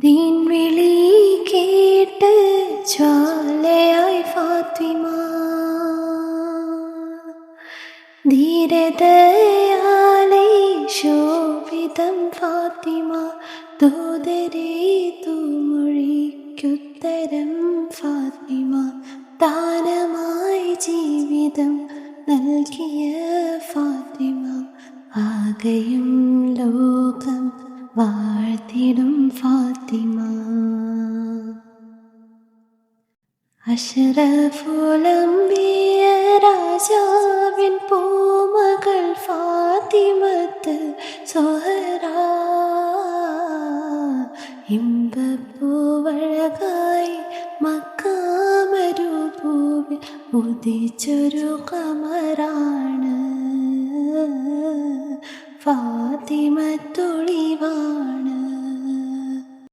ദീൻവിളി കേട്ട് ജ്വാലയായി ഫാത്തിമ, ധീരതയാലെ ശോഭിതം ഫാത്തിമ, ദൂതരെ തൂമൊഴിക്കുത്തരം ഫാത്തിമ, ദാനമായി ജീവിതം നൽകിയ ഫാത്തിമ, ആകെയും ലോകം വാഴ്ത്തിടും ഫാത്തിമ. അഷ്റഫുലംബിയ രാജാവിൻ പൂമകൾ ഫാത്തിമത്ത് സുഹറ, ഇമ്പപ്പൂവഴകായി മക്കാമരുഭൂവിൽ ഉദിച്ചൊരു ഖമറാണ് ഫാത്തിമത്തൊളിവാണ്.